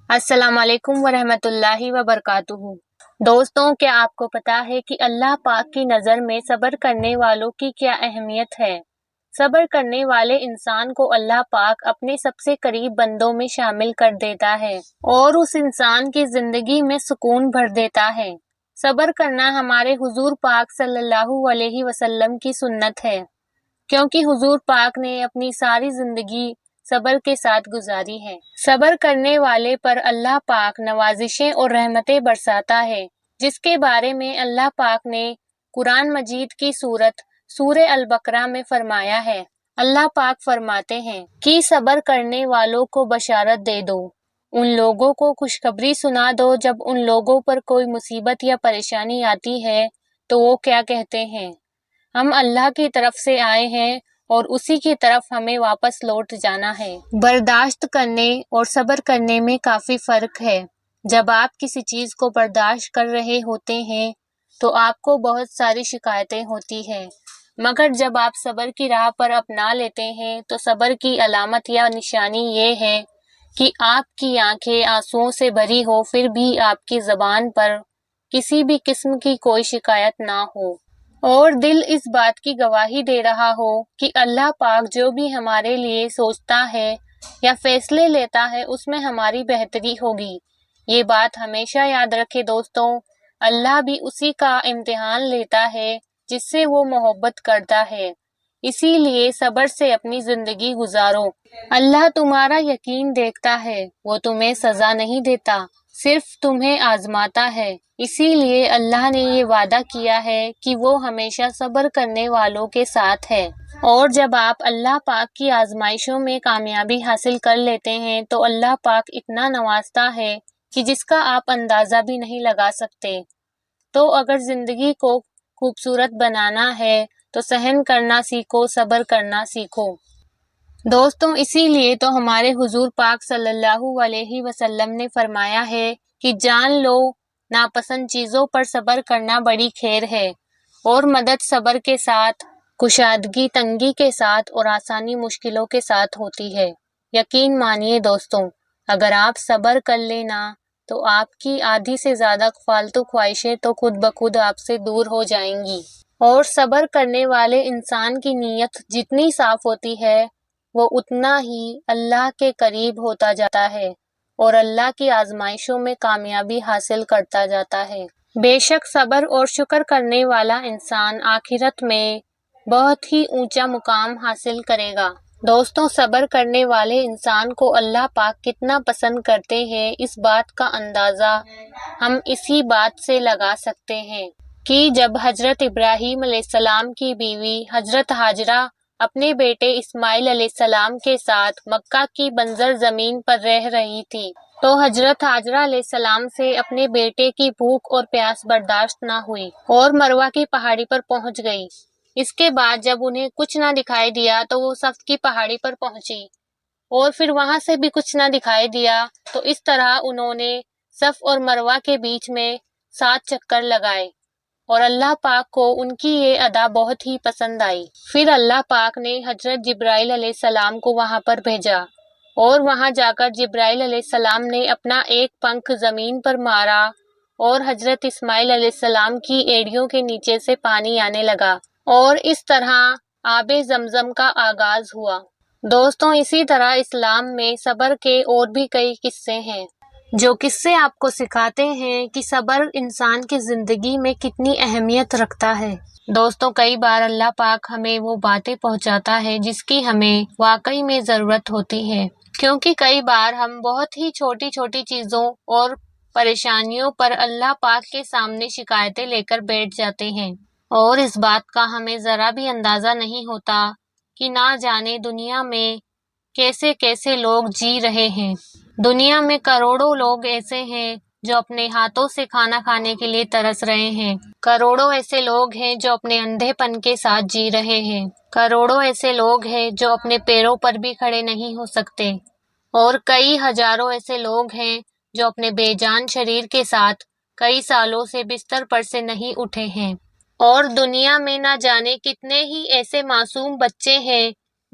السلام علیکم ورحمۃ اللہ وبرکاتہ۔ دوستوں، کیا آپ کو پتا ہے کہ اللہ پاک کی نظر میں صبر کرنے والوں کی کیا اہمیت ہے؟ صبر کرنے والے انسان کو اللہ پاک اپنے سب سے قریب بندوں میں شامل کر دیتا ہے اور اس انسان کی زندگی میں سکون بھر دیتا ہے۔ صبر کرنا ہمارے حضور پاک صلی اللہ علیہ وسلم کی سنت ہے، کیونکہ حضور پاک نے اپنی ساری زندگی صبر کے ساتھ گزاری ہے۔ صبر کرنے والے پر اللہ پاک نوازشیں اور رحمتیں برساتا ہے، جس کے بارے میں اللہ پاک نے قرآن مجید کی سورہ البقرہ میں فرمایا ہے۔ اللہ پاک فرماتے ہیں کہ صبر کرنے والوں کو بشارت دے دو، ان لوگوں کو خوشخبری سنا دو جب ان لوگوں پر کوئی مصیبت یا پریشانی آتی ہے تو وہ کیا کہتے ہیں؟ ہم اللہ کی طرف سے آئے ہیں اور اسی کی طرف ہمیں واپس لوٹ جانا ہے۔ برداشت کرنے اور صبر کرنے میں کافی فرق ہے۔ جب آپ کسی چیز کو برداشت کر رہے ہوتے ہیں تو آپ کو بہت ساری شکایتیں ہوتی ہیں، مگر جب آپ صبر کی راہ پر اپنا لیتے ہیں تو صبر کی علامت یا نشانی یہ ہے کہ آپ کی آنکھیں آنسوؤں سے بھری ہو، پھر بھی آپ کی زبان پر کسی بھی قسم کی کوئی شکایت نہ ہو، اور دل اس بات کی گواہی دے رہا ہو کہ اللہ پاک جو بھی ہمارے لیے سوچتا ہے یا فیصلے لیتا ہے اس میں ہماری بہتری ہوگی۔ یہ بات ہمیشہ یاد رکھے دوستوں، اللہ بھی اسی کا امتحان لیتا ہے جس سے وہ محبت کرتا ہے، اسی لیے صبر سے اپنی زندگی گزارو۔ اللہ تمہارا یقین دیکھتا ہے، وہ تمہیں سزا نہیں دیتا، صرف تمہیں آزماتا ہے۔ اسی لیے اللہ نے یہ وعدہ کیا ہے کہ وہ ہمیشہ صبر کرنے والوں کے ساتھ ہے۔ اور جب آپ اللہ پاک کی آزمائشوں میں کامیابی حاصل کر لیتے ہیں تو اللہ پاک اتنا نوازتا ہے کہ جس کا آپ اندازہ بھی نہیں لگا سکتے۔ تو اگر زندگی کو خوبصورت بنانا ہے تو سہن کرنا سیکھو، صبر کرنا سیکھو۔ دوستوں، اسی لیے تو ہمارے حضور پاک صلی اللہ علیہ وسلم نے فرمایا ہے کہ جان لو ناپسند چیزوں پر صبر کرنا بڑی خیر ہے، اور مدد صبر کے ساتھ، کشادگی تنگی کے ساتھ اور آسانی مشکلوں کے ساتھ ہوتی ہے۔ یقین مانیے دوستوں، اگر آپ صبر کر لینا تو آپ کی آدھی سے زیادہ فالتو خواہشیں تو خود بخود آپ سے دور ہو جائیں گی، اور صبر کرنے والے انسان کی نیت جتنی صاف ہوتی ہے وہ اتنا ہی اللہ کے قریب ہوتا جاتا ہے اور اللہ کی آزمائشوں میں کامیابی حاصل کرتا جاتا ہے۔ بے شک صبر اور شکر کرنے والا انسان آخرت میں بہت ہی اونچا مقام حاصل کرے گا۔ دوستوں، صبر کرنے والے انسان کو اللہ پاک کتنا پسند کرتے ہیں، اس بات کا اندازہ ہم اسی بات سے لگا سکتے ہیں کہ جب حضرت ابراہیم علیہ السلام کی بیوی حضرت ہاجرہ اپنے بیٹے اسماعیل علیہ السلام کے ساتھ مکہ کی بنجر زمین پر رہ رہی تھی تو حضرت ہاجرہ علیہ السلام سے اپنے بیٹے کی بھوک اور پیاس برداشت نہ ہوئی اور مروہ کی پہاڑی پر پہنچ گئی۔ اس کے بعد جب انہیں کچھ نہ دکھائی دیا تو وہ صف کی پہاڑی پر پہنچی، اور پھر وہاں سے بھی کچھ نہ دکھائی دیا تو اس طرح انہوں نے صف اور مروہ کے بیچ میں 7 چکر لگائے، اور اللہ پاک کو ان کی یہ ادا بہت ہی پسند آئی۔ پھر اللہ پاک نے حضرت جبرائیل علیہ السلام کو وہاں پر بھیجا، اور وہاں جا کر جبرائیل علیہ السلام نے اپنا ایک پنکھ زمین پر مارا اور حضرت اسماعیل علیہ السلام کی ایڑیوں کے نیچے سے پانی آنے لگا، اور اس طرح آب زمزم کا آغاز ہوا۔ دوستوں، اسی طرح اسلام میں صبر کے اور بھی کئی قصے ہیں، جو قصے آپ کو سکھاتے ہیں کہ صبر انسان کی زندگی میں کتنی اہمیت رکھتا ہے۔ دوستوں، کئی بار اللہ پاک ہمیں وہ باتیں پہنچاتا ہے جس کی ہمیں واقعی میں ضرورت ہوتی ہے، کیونکہ کئی بار ہم بہت ہی چھوٹی چھوٹی چیزوں اور پریشانیوں پر اللہ پاک کے سامنے شکایتیں لے کر بیٹھ جاتے ہیں، اور اس بات کا ہمیں ذرا بھی اندازہ نہیں ہوتا کہ نہ جانے دنیا میں کیسے کیسے لوگ جی رہے ہیں۔ دنیا میں کروڑوں لوگ ایسے ہیں جو اپنے ہاتھوں سے کھانا کھانے کے لیے ترس رہے ہیں، کروڑوں ایسے لوگ ہیں جو اپنے اندھے پن کے ساتھ جی رہے ہیں، کروڑوں ایسے لوگ ہیں جو اپنے پیروں پر بھی کھڑے نہیں ہو سکتے، اور کئی ہزاروں ایسے لوگ ہیں جو اپنے بے جان شریر کے ساتھ کئی سالوں سے بستر پر سے نہیں اٹھے ہیں، اور دنیا میں نہ جانے کتنے ہی ایسے معصوم بچے ہیں